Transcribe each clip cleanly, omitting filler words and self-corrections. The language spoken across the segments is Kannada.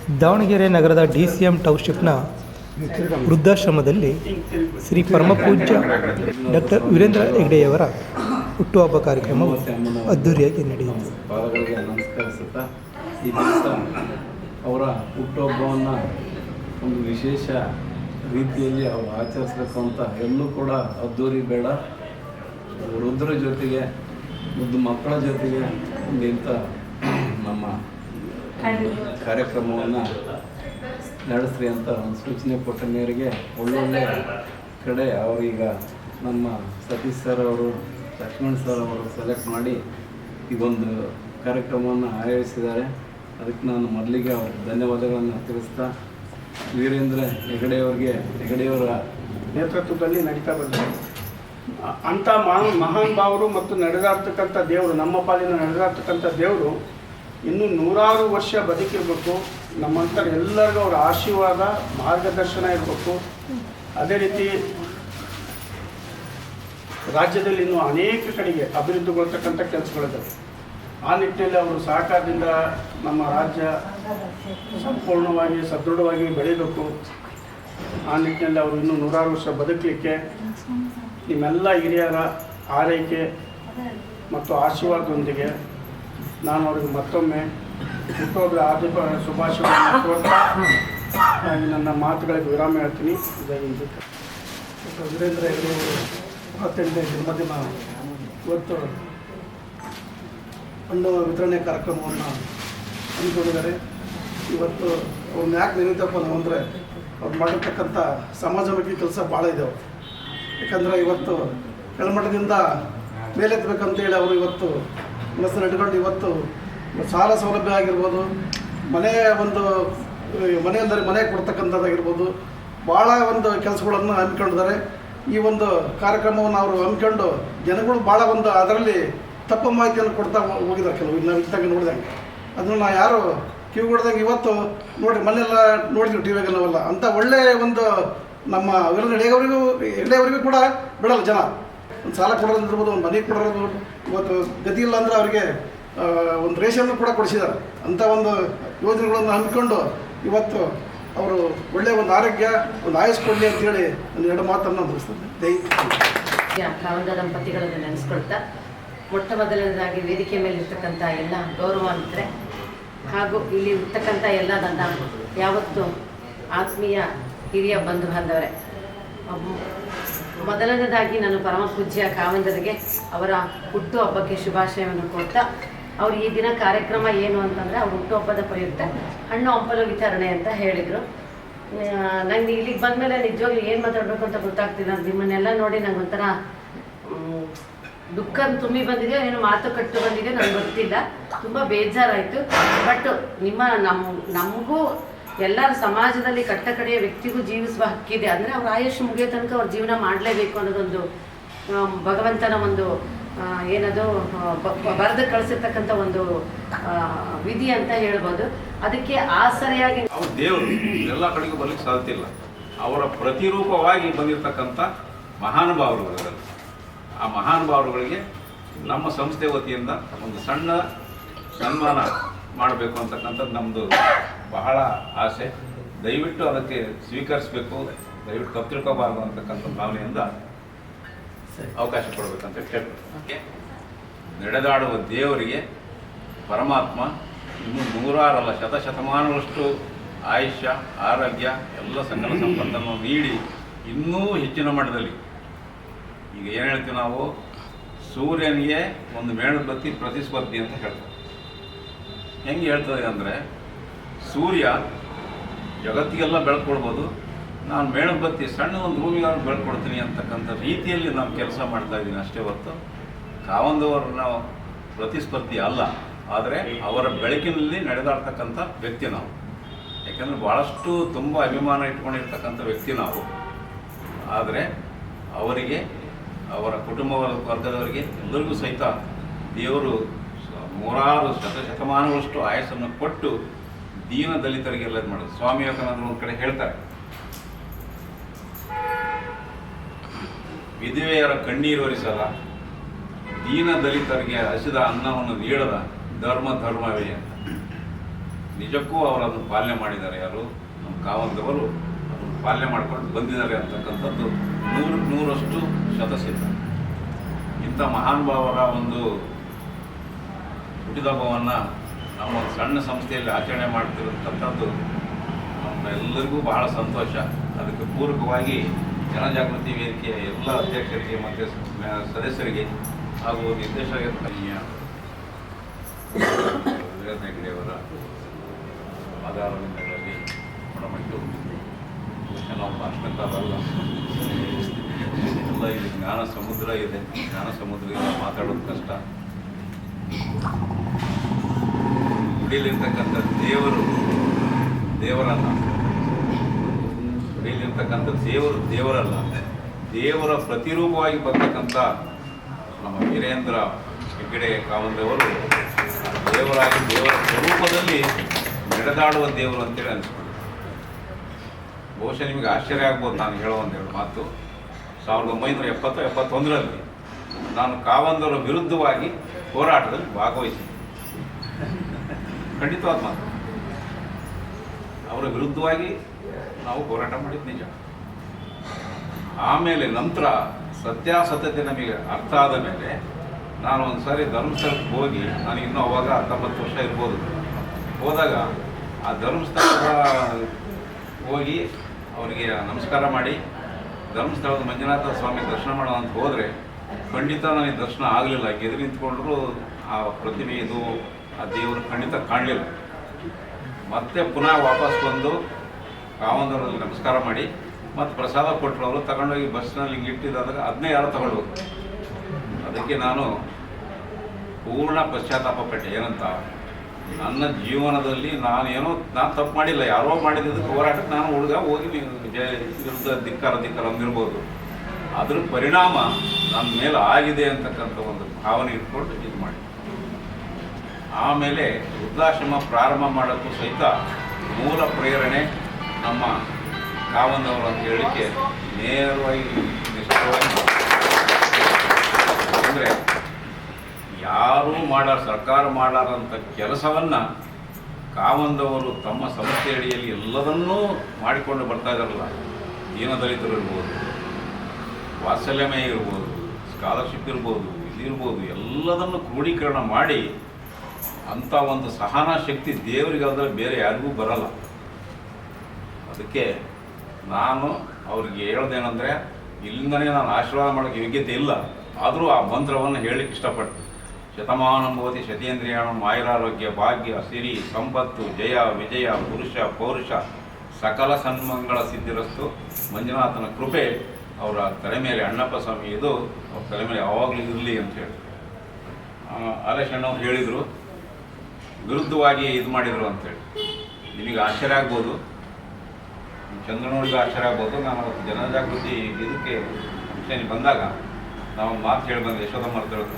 ದಾವಣಗೆರೆ ನಗರದ DCM ಟೌನ್ಶಿಪ್ನ ವೃದ್ಧಾಶ್ರಮದಲ್ಲಿ ಶ್ರೀ ಪರಮಪೂಜ್ಯ ಡಾಕ್ಟರ್ ವೀರೇಂದ್ರ ಹೆಗ್ಗಡೆಯವರ ಹುಟ್ಟುಹಬ್ಬ ಕಾರ್ಯಕ್ರಮವು ಅದ್ದೂರಿಯಾಗಿ ನಡೆಯಿತು. ಪಾದಗಳಿಗೆ ನಮಸ್ಕರಿಸುತ್ತಾ ಈ ದಿವಸ ಅವರ ಹುಟ್ಟುಹಬ್ಬವನ್ನು ಒಂದು ವಿಶೇಷ ರೀತಿಯಲ್ಲಿ ಅವರು ಆಚರಿಸಬೇಕು ಅಂತ ಎಲ್ಲೂ ಕೂಡ ಅದ್ದೂರಿ ಬೇಡ, ವೃದ್ಧರ ಜೊತೆಗೆ ಮುದ್ದು ಮಕ್ಕಳ ಜೊತೆಗೆ ಇಂಥ ನಮ್ಮ ಕಾರ್ಯಕ್ರಮವನ್ನು ನಡೆಸ್ರಿ ಅಂತ ಒಂದು ಸೂಚನೆ ಕೊಟ್ಟ ಮೇರೆಗೆ ಒಳ್ಳೊಳ್ಳೆ ಕಡೆ ಅವರೀಗ ನಮ್ಮ ಸತೀಶ್ ಸರ್ ಅವರು, ಲಕ್ಷ್ಮಣ್ ಸರ್ ಅವರು ಸೆಲೆಕ್ಟ್ ಮಾಡಿ ಈ ಒಂದು ಕಾರ್ಯಕ್ರಮವನ್ನು ಆಯೋಜಿಸಿದ್ದಾರೆ. ಅದಕ್ಕೆ ನಾನು ಮೊದಲಿಗೆ ಅವ್ರಿಗೆ ಧನ್ಯವಾದಗಳನ್ನು ತಿಳಿಸ್ತಾ, ವೀರೇಂದ್ರ ಹೆಗ್ಗಡೆಯವರ ನೇತೃತ್ವದಲ್ಲಿ ನಡೀತಾ ಬಂದಿದೆ. ಅಂಥ ಮಹಾನ್ ಭಾವರು ಮತ್ತು ನಡೆದಾಡ್ತಕ್ಕಂಥ ದೇವರು, ನಮ್ಮ ಪಾಲಿನ ನಡೆದಾಡ್ತಕ್ಕಂಥ ದೇವರು ಇನ್ನೂ 100 ವರ್ಷ ಬದುಕಿರಬೇಕು. ನಮ್ಮಂಥ ಎಲ್ಲರಿಗೂ ಅವರ ಆಶೀರ್ವಾದ, ಮಾರ್ಗದರ್ಶನ ಇರಬೇಕು. ಅದೇ ರೀತಿ ರಾಜ್ಯದಲ್ಲಿ ಇನ್ನೂ ಅನೇಕ ಕಡೆಗೆ ಅಭಿವೃದ್ಧಿಗೊಳ್ತಕ್ಕಂಥ ಕೆಲಸಗಳಿದ್ದಾವೆ. ಆ ನಿಟ್ಟಿನಲ್ಲಿ ಅವರು ಸಹಕಾರದಿಂದ ನಮ್ಮ ರಾಜ್ಯ ಸಂಪೂರ್ಣವಾಗಿ ಸದೃಢವಾಗಿ ಬೆಳೀಬೇಕು. ಆ ನಿಟ್ಟಿನಲ್ಲಿ ಅವರು ಇನ್ನೂ 100 ವರ್ಷ ಬದುಕಲಿಕ್ಕೆ ನಿಮ್ಮೆಲ್ಲ ಹಿರಿಯರ ಆರೈಕೆ ಮತ್ತು ಆಶೀರ್ವಾದದೊಂದಿಗೆ ನಾನು ಅವರಿಗೆ ಮತ್ತೊಮ್ಮೆ ಹುಟ್ಟುಹಬ್ಬದ ಹಾರ್ದಿಕ ಶುಭಾಶಯಗಳನ್ನು ಕೋರ್ತಾ ನನ್ನ ಮಾತುಗಳಿಗೆ ವಿರಾಮ ಹೇಳ್ತೀನಿ. ಜೈ ಹಿಂದ್. ವೀರೇಂದ್ರ ಹೆಗ್ಗಡೆಯವರು 28ನೇ ಜನ್ಮದಿನ ಇವತ್ತು ಹಣ್ಣು ವಿತರಣೆ ಕಾರ್ಯಕ್ರಮವನ್ನು ಹಮ್ಮಿಕೊಂಡಿದ್ದಾರೆ. ಇವತ್ತು ಅವ್ರನ್ನ ಯಾಕೆ ನೆನೀತಪ್ಪ ನಾವು ಅಂದರೆ ಅವ್ರು ಮಾಡಿರ್ತಕ್ಕಂಥ ಸಮಾಜಮುಖಿ ಕೆಲಸ ಭಾಳ ಇದೆ. ಯಾಕಂದರೆ ಇವತ್ತು ಕೆಳಮಟ್ಟದಿಂದ ಮೇಲೆತ್ತಬೇಕಂತೇಳಿ ಅವರು ಇವತ್ತು ಮನಸ್ಸನ್ನು ಇಟ್ಕೊಂಡು ಇವತ್ತು ಸಾಲ ಸೌಲಭ್ಯ ಆಗಿರ್ಬೋದು, ಮನೆ ಕೊಡ್ತಕ್ಕಂಥದ್ದಾಗಿರ್ಬೋದು, ಭಾಳ ಒಂದು ಕೆಲಸಗಳನ್ನು ಹಮ್ಮಿಕೊಂಡಿದ್ದಾರೆ. ಈ ಒಂದು ಕಾರ್ಯಕ್ರಮವನ್ನು ಅವರು ಹಮ್ಮಿಕೊಂಡು ಜನಗಳು ಭಾಳ ಒಂದು ಅದರಲ್ಲಿ ತಪ್ಪು ಮಾಹಿತಿಯನ್ನು ಕೊಡ್ತಾ ಹೋಗಿದ್ದಾರೆ. ಕೆಲವು ನಾವು ಇದ್ದಾಗ ನೋಡಿದಂಗೆ ಅದನ್ನು ನಾವು ಯಾರು ಕಿವಿ ಕೊಡ್ದಂಗೆ ಇವತ್ತು ನೋಡಿ ಮನೆಯೆಲ್ಲ ನೋಡಿದ್ವಿ ಟಿವಿಯಾಗ ನಾವೆಲ್ಲ. ಅಂಥ ಒಳ್ಳೆಯ ಒಂದು ನಮ್ಮ ವೀರೇಂದ್ರ ಹೆಗ್ಗಡೆಯವರಿಗೂ ಕೂಡ ಬಿಡಲ್ಲ ಜನ. ಒಂದು ಸಾಲ ಕೊಡೋದಿರ್ಬೋದು, ಒಂದು ಮನೆ ಕೊಡೋದು, ಇವತ್ತು ಗತಿ ಇಲ್ಲ ಅಂದರೆ ಅವರಿಗೆ ಒಂದು ರೇಷನ್ನು ಕೂಡ ಕೊಡಿಸಿದ್ದಾರೆ. ಅಂಥ ಒಂದು ಯೋಜನೆಗಳನ್ನು ಹಮ್ಮಿಕೊಂಡು ಇವತ್ತು ಅವರು ಒಳ್ಳೆಯ ಒಂದು ಆರೋಗ್ಯ, ಒಂದು ಆಯುಷ್ ಕೊಡಲಿ ಅಂತೇಳಿ ಒಂದು 2 ಮಾತನ್ನು ಮುಗಿಸ್ತೇನೆ. ಕಾವಂದ ದಂಪತಿಗಳನ್ನು ನೆನೆಸ್ಕೊಳ್ತಾ, ಮೊಟ್ಟ ಮೊದಲನೇದಾಗಿ ವೇದಿಕೆ ಮೇಲೆ ಇರ್ತಕ್ಕಂಥ ಎಲ್ಲ ಗೌರವಾನ್ವಿತರೆ ಹಾಗೂ ಇಲ್ಲಿ ಇರ್ತಕ್ಕಂಥ ಎಲ್ಲ ನನ್ನ ಯಾವತ್ತು ಆತ್ಮೀಯ ಹಿರಿಯ ಬಂಧು ಬಾಂಧವರೇ, ಮೊದಲನೇದಾಗಿ ನಾನು ಪರಮ ಪೂಜ್ಯ ಕಾವಂದರಿಗೆ ಅವರ ಹುಟ್ಟುಹಬ್ಬಕ್ಕೆ ಶುಭಾಶಯವನ್ನು ಕೊಡ್ತಾ, ಅವರು ಈ ದಿನ ಕಾರ್ಯಕ್ರಮ ಏನು ಅಂತಂದರೆ ಅವ್ರ ಹುಟ್ಟುಹಬ್ಬದ ಪ್ರಯುಕ್ತ ಹಣ್ಣು ಹಂಪಲು ವಿತರಣೆ ಅಂತ ಹೇಳಿದರು. ನಂಗೆ ಇಲ್ಲಿಗೆ ಬಂದಮೇಲೆ ನಿಜವಾಗ್ಲೂ ಏನು ಮಾತಾಡಬೇಕು ಅಂತ ಗೊತ್ತಾಗ್ತಿಲ್ಲ. ನಿಮ್ಮನ್ನೆಲ್ಲ ನೋಡಿ ನಂಗೆ ಒಂಥರ ದುಃಖ ತುಂಬಿ ಬಂದಿದೆ, ಏನು ಮಾತು ಕಟ್ಟು ಬಂದಿದೆ ನನಗೆ ಗೊತ್ತಿಲ್ಲ. ತುಂಬ ಬೇಜಾರಾಯಿತು. ಬಟ್ ನಮಗೂ ಎಲ್ಲರ ಸಮಾಜದಲ್ಲಿ ಕಟ್ಟ ಕಡೆಯ ವ್ಯಕ್ತಿಗೂ ಜೀವಿಸುವ ಹಕ್ಕಿದೆ. ಅಂದರೆ ಅವ್ರ ಆಯುಷ್ ಮುಗಿಯೋ ತನಕ ಅವ್ರ ಜೀವನ ಮಾಡಲೇಬೇಕು ಅನ್ನೋದೊಂದು ಭಗವಂತನ ಒಂದು ಏನದು ಬರೆದು ಕಳಿಸಿರ್ತಕ್ಕಂಥ ಒಂದು ವಿಧಿ ಅಂತ ಹೇಳ್ಬೋದು. ಅದಕ್ಕೆ ಆಸರೆಯಾಗಿ ಅವ್ರ ದೇವರು ಎಲ್ಲ ಕಡೆಗೂ ಬರ್ಲಿಕ್ಕೆ ಸಾಧ್ಯ ಇಲ್ಲ. ಅವರ ಪ್ರತಿರೂಪವಾಗಿ ಬಂದಿರತಕ್ಕಂಥ ಮಹಾನುಭಾವರುಗಳು, ಆ ಮಹಾನುಭಾವರುಗಳಿಗೆ ನಮ್ಮ ಸಂಸ್ಥೆ ವತಿಯಿಂದ ಒಂದು ಸಣ್ಣ ಸನ್ಮಾನ ಮಾಡಬೇಕು ಅಂತಕ್ಕಂಥದ್ದು ನಮ್ಮದು ಬಹಳ ಆಸೆ. ದಯವಿಟ್ಟು ಅದಕ್ಕೆ ಸ್ವೀಕರಿಸಬೇಕು, ದಯವಿಟ್ಟು ತಪ್ಪು ತಿಳ್ಕೋಬಾರ್ದು ಅಂತಕ್ಕಂಥ ಭಾವನೆಯಿಂದ ಅವಕಾಶ ಕೊಡಬೇಕಂತ ಕೇಳ್ಬೇಕು. ನಡೆದಾಡುವ ದೇವರಿಗೆ ಪರಮಾತ್ಮ ಇನ್ನೂ 100 ಅಲ್ಲ, ಶತಶತಮಾನಗಳಷ್ಟು ಆಯುಷ್ಯ, ಆರೋಗ್ಯ, ಎಲ್ಲ ಸಂಕಟ ಸಂಪತ್ತನ್ನು ನೀಡಿ ಇನ್ನೂ ಹೆಚ್ಚಿನ ಮಟ್ಟದಲ್ಲಿ, ಈಗ ಏನು ಹೇಳ್ತೀವಿ ನಾವು, ಸೂರ್ಯನಿಗೆ ಒಂದು ಮೇಣಬತ್ತಿ ಪ್ರತಿಸ್ಪರ್ಧಿ ಅಂತ ಹೇಳ್ತೀವಿ. ಹೆಂಗೆ ಹೇಳ್ತದೆ ಅಂದರೆ, ಸೂರ್ಯ ಜಗತ್ತಿಗೆಲ್ಲ ಬೆಳಕೊಡ್ಬೋದು, ನಾನು ಮೇಣಬತ್ತಿ ಸಣ್ಣ ಒಂದು ರೂಮಿಗಾದ್ರು ಬೆಳ್ಕೊಡ್ತೀನಿ ಅಂತಕ್ಕಂಥ ರೀತಿಯಲ್ಲಿ ನಾವು ಕೆಲಸ ಮಾಡ್ತಾ ಇದ್ದೀನಿ ಅಷ್ಟೇ ಹೊರತು ಕಾವಂದವರು ನಾವು ಪ್ರತಿಸ್ಪರ್ಧಿ ಅಲ್ಲ. ಆದರೆ ಅವರ ಬೆಳಕಿನಲ್ಲಿ ನಡೆದಾಡ್ತಕ್ಕಂಥ ವ್ಯಕ್ತಿ ನಾವು. ಯಾಕೆಂದರೆ ಭಾಳಷ್ಟು ತುಂಬ ಅಭಿಮಾನ ಇಟ್ಕೊಂಡಿರ್ತಕ್ಕಂಥ ವ್ಯಕ್ತಿ ನಾವು. ಆದರೆ ಅವರಿಗೆ, ಅವರ ಕುಟುಂಬ ವರ್ಗದವರಿಗೆ ಎಲ್ಲರಿಗೂ ಸಹಿತ ದೇವರು 100 ಶತಶತಮಾನಗಳಷ್ಟು ಆಯಸ್ಸನ್ನು ಕೊಟ್ಟು ದೀನ ದಲಿತರಿಗೆಲ್ಲ ಮಾಡೋದು. ಸ್ವಾಮಿ ವಿವೇಕಾನಂದರು ಒಂದು ಕಡೆ ಹೇಳ್ತಾರೆ, ವಿಧವೆಯರ ಕಣ್ಣೀರು ಒರೆಸಲ್ಲ, ದೀನ ದಲಿತರಿಗೆ ಹಸಿದ ಅನ್ನವನ್ನು ನೀಡದ ಧರ್ಮವೇ ಅಂತ. ನಿಜಕ್ಕೂ ಅವರು ಅದನ್ನು ಪಾಲನೆ ಮಾಡಿದ್ದಾರೆ. ಯಾರು ನಮ್ಮ ಕಾವಂದವರು ಅದನ್ನು ಪಾಲನೆ ಮಾಡ್ಕೊಂಡು ಬಂದಿದ್ದಾರೆ ಅಂತಕ್ಕಂಥದ್ದು 100% ಶತಸಿದ್ಧ. ಇಂಥ ಮಹಾನುಭಾವರ ಒಂದು ಹುಟ್ಟಿದಹಬ್ಬವನ್ನು ನಮ್ಮ ಒಂದು ಸಣ್ಣ ಸಂಸ್ಥೆಯಲ್ಲಿ ಆಚರಣೆ ಮಾಡ್ತಿರತಕ್ಕಂಥದ್ದು ನಮ್ಮೆಲ್ಲರಿಗೂ ಬಹಳ ಸಂತೋಷ. ಅದಕ್ಕೆ ಪೂರಕವಾಗಿ ಜನಜಾಗೃತಿ ವೇದಿಕೆಯ ಎಲ್ಲ ಅಧ್ಯಕ್ಷರಿಗೆ ಮತ್ತು ಸದಸ್ಯರಿಗೆ ಹಾಗೂ ನಿರ್ದೇಶಕರ ವೀರೇಂದ್ರ ಹೆಗ್ಗಡೆಯವರ ಆಧಾರದಿಂದಗಳಲ್ಲಿ ಹೊರಮಟ್ಟು ನಾವು ಭಾಷಣಕಾರಲ್ಲ, ಎಲ್ಲ ಇಲ್ಲಿ ಜ್ಞಾನ ಸಮುದ್ರ ಇದೆ. ಜ್ಞಾನ ಸಮುದ್ರದಿಂದ ಮಾತಾಡೋದು ಕಷ್ಟ. ಗುಡಿಯಲ್ಲಿರ್ತಕ್ಕಂಥ ದೇವರಲ್ಲ, ಗುಡಿಯಲ್ಲಿರ್ತಕ್ಕಂಥ ದೇವರಲ್ಲ, ದೇವರ ಪ್ರತಿರೂಪವಾಗಿ ಬರ್ತಕ್ಕಂಥ ನಮ್ಮ ವೀರೇಂದ್ರ ಹೆಗ್ಗಡೆ ಕಾವಂದವರು ದೇವರಾಗಿ ದೇವರ ಸ್ವರೂಪದಲ್ಲಿ ನಡೆದಾಡುವ ದೇವರು ಅಂತೇಳಿ ಅನಿಸ್ಕೊಂಡು, ಬಹುಶಃ ನಿಮಗೆ ಆಶ್ಚರ್ಯ ಆಗ್ಬೋದು ನಾನು ಹೇಳೋ ಒಂದೆರಡು ಮಾತು. 1970-71ರಲ್ಲಿ ನಾನು ಕಾವಂದರ ವಿರುದ್ಧವಾಗಿ ಹೋರಾಟದಲ್ಲಿ ಭಾಗವಹಿಸಿದ್ದೆ. ಖಂಡಿತವಾದ ಮಾತು. ಅವರ ವಿರುದ್ಧವಾಗಿ ನಾವು ಹೋರಾಟ ಮಾಡಿದ್ದು ನಿಜ. ಆಮೇಲೆ ನಂತರ ಸತ್ಯಾಸತ್ಯತೆ ನಮಗೆ ಅರ್ಥ ಆದ ಮೇಲೆ ನಾನು ಒಂದು ಸಾರಿ ಧರ್ಮಸ್ಥಳಕ್ಕೆ ಹೋಗಿ, ನನಗಿನ್ನೂ ಅವಾಗ 19 ವರ್ಷ ಇರ್ಬೋದು, ಹೋದಾಗ ಆ ಧರ್ಮಸ್ಥಳದ ಹೋಗಿ ಅವರಿಗೆ ನಮಸ್ಕಾರ ಮಾಡಿ ಧರ್ಮಸ್ಥಳದ ಮಂಜುನಾಥ ಸ್ವಾಮಿ ದರ್ಶನ ಮಾಡೋಣ ಅಂತ ಹೋದರೆ ಖಂಡಿತ ನನಗೆ ದರ್ಶನ ಆಗಲಿಲ್ಲ. ಎದುರು ನಿಂತ್ಕೊಂಡ್ರು ಆ ಪ್ರತಿಮೆ ಇದು ಆ ದೇವರು ಖಂಡಿತ ಕಾಣಲಿಲ್ಲ. ಮತ್ತೆ ಪುನಃ ವಾಪಸ್ ಬಂದು ಕಾವಂದರಲ್ಲಿ ನಮಸ್ಕಾರ ಮಾಡಿ ಮತ್ತು ಪ್ರಸಾದ ಕೊಟ್ಟರು. ಅವರು ತಗೊಂಡೋಗಿ ಬಸ್ನಲ್ಲಿ ಹಿಂಗೆ ಇಟ್ಟಿದ್ದಾಗ ಅದನ್ನೇ ಯಾರೋ ತಗೊಂಡು. ಅದಕ್ಕೆ ನಾನು ಪೂರ್ಣ ಪಶ್ಚಾತ್ತಾಪ ಪಟ್ಟೆ. ಏನಂತ, ನನ್ನ ಜೀವನದಲ್ಲಿ ನಾನು ತಪ್ಪು ಮಾಡಿಲ್ಲ, ಯಾರೋ ಮಾಡಿದ್ದಕ್ಕೆ ಹೋರಾಟಕ್ಕೆ ನಾನು ಹುಡುಗ ಹೋಗಿ ವಿರುದ್ಧ ಧಿಕ್ಕಾರ ಅಂದಿರ್ಬೋದು. ಅದ್ರ ಪರಿಣಾಮ ನನ್ನ ಮೇಲೆ ಆಗಿದೆ ಅಂತಕ್ಕಂಥ ಒಂದು ಭಾವನೆ ಇಟ್ಕೊಂಡು ಇದು ಮಾಡಿ, ಆಮೇಲೆ ವೃದ್ಧಾಶ್ರಮ ಪ್ರಾರಂಭ ಮಾಡೋಕ್ಕೂ ಸಹಿತ ಮೂಲ ಪ್ರೇರಣೆ ನಮ್ಮ ಕಾವಂದವರು ಅಂತ ಹೇಳಲಿಕ್ಕೆ ನೇರವಾಗಿ ನಿಷ್ಠವಾಗಿ. ಅಂದರೆ ಯಾರೂ ಸರ್ಕಾರ ಮಾಡಾರಂಥ ಕೆಲಸವನ್ನು ಕಾವಂದವರು ತಮ್ಮ ಸಂಸ್ಥೆ ಅಡಿಯಲ್ಲಿ ಎಲ್ಲದನ್ನೂ ಮಾಡಿಕೊಂಡು ಬರ್ತಾ ಇದ್ದಾರಲ್ಲ. ದೀನದಲಿತರು ಇರ್ಬೋದು, ವಾತ್ಸಲ್ಯಮಯ ಇರ್ಬೋದು, ಸ್ಕಾಲರ್ಶಿಪ್ ಇರ್ಬೋದು, ಇದಿರ್ಬೋದು, ಎಲ್ಲದನ್ನು ಕ್ರೋಢೀಕರಣ ಮಾಡಿ ಅಂಥ ಒಂದು ಸಹನಾ ಶಕ್ತಿ ದೇವರಿಗಾದ್ರೆ ಬೇರೆ ಯಾರಿಗೂ ಬರಲ್ಲ. ಅದಕ್ಕೆ ನಾನು ಅವ್ರಿಗೆ ಹೇಳೋದೇನೆಂದರೆ, ಇಲ್ಲಿಂದನೇ ನಾನು ಆಶೀರ್ವಾದ ಮಾಡೋಕ್ಕೆ ಯೋಗ್ಯತೆ ಇಲ್ಲ, ಆದರೂ ಆ ಮಂತ್ರವನ್ನು ಹೇಳಲಿಕ್ಕೆ ಇಷ್ಟಪಟ್ಟು, ಶತಮಾನಂ ಭವತಿ ಶತೇಂದ್ರಿಯಾಣಂ ಆಯುರಾರೋಗ್ಯ ಭಾಗ್ಯ ಸಿರಿ ಸಂಪತ್ತು ಜಯ ವಿಜಯ ಪುರುಷ ಪೌರುಷ ಸಕಲ ಸನ್ಮಂಗಳ ಸಿದ್ಧಿರಸ್ತು ಮಂಜುನಾಥನ ಕೃಪೆ ಅವರ ತಲೆ ಮೇಲೆ, ಅಣ್ಣಪ್ಪ ಸ್ವಾಮಿ ಇದು ಅವ್ರ ತಲೆ ಮೇಲೆ ಯಾವಾಗಲೂ ಇರಲಿ ಅಂತೇಳಿ ಆಲೇಶಣ್ಣವ್ರು ಹೇಳಿದರು. ವಿರುದ್ಧವಾಗಿ ಇದು ಮಾಡಿದರು ಅಂತೇಳಿ ನಿಮಗೆ ಆಶ್ಚರ್ಯ ಆಗ್ಬೋದು, ಚಂದ್ರನೋಡಿಗೆ ಆಶ್ಚರ್ಯ ಆಗ್ಬೋದು. ನಾನು ಅವತ್ತು ಜನಜಾಗೃತಿ ಇದಕ್ಕೆ ಫಂಕ್ಷನ್ ಬಂದಾಗ ನಾವು ಮಾತು ಹೇಳಿ ಬಂದೆ, ಯಶೋಧಮ್ಮ ತಿಳಿದು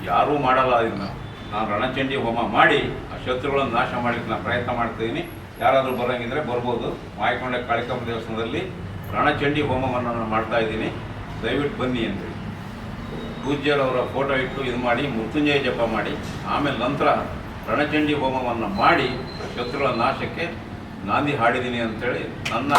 ಯಾರೂ ಮಾಡಲ್ಲ ಇದನ್ನು. ನಾನು ರಣಚಂಡಿ ಹೋಮ ಮಾಡಿ ಆ ಶತ್ರುಗಳನ್ನು ನಾಶ ಮಾಡಲಿಕ್ಕೆ ನಾನು ಪ್ರಯತ್ನ ಮಾಡ್ತಿದ್ದೀನಿ. ಯಾರಾದರೂ ಬರೋಂಗಿದ್ರೆ ಬರ್ಬೋದು. ಮಾಯಕೊಂಡ ಕಾಳಿಕಮ್ಮ ದೇವಸ್ಥಾನದಲ್ಲಿ ರಣಚಂಡಿ ಹೋಮವನ್ನು ನಾನು ಮಾಡ್ತಾ ಇದ್ದೀನಿ, ದಯವಿಟ್ಟು ಬನ್ನಿ ಅಂತೇಳಿ ಪೂಜ್ಯರವರ ಫೋಟೋ ಇಟ್ಟು ಇದು ಮಾಡಿ ಮೃತ್ಯುಂಜಯ ಜಪ ಮಾಡಿ, ಆಮೇಲೆ ನಂತರ ರಣಚಂಡಿ ಹೋಮವನ್ನು ಮಾಡಿ ಶತ್ರುಗಳ ನಾಶಕ್ಕೆ ನಾಂದಿ ಹಾಡಿದ್ದೀನಿ ಅಂಥೇಳಿ ನನ್ನ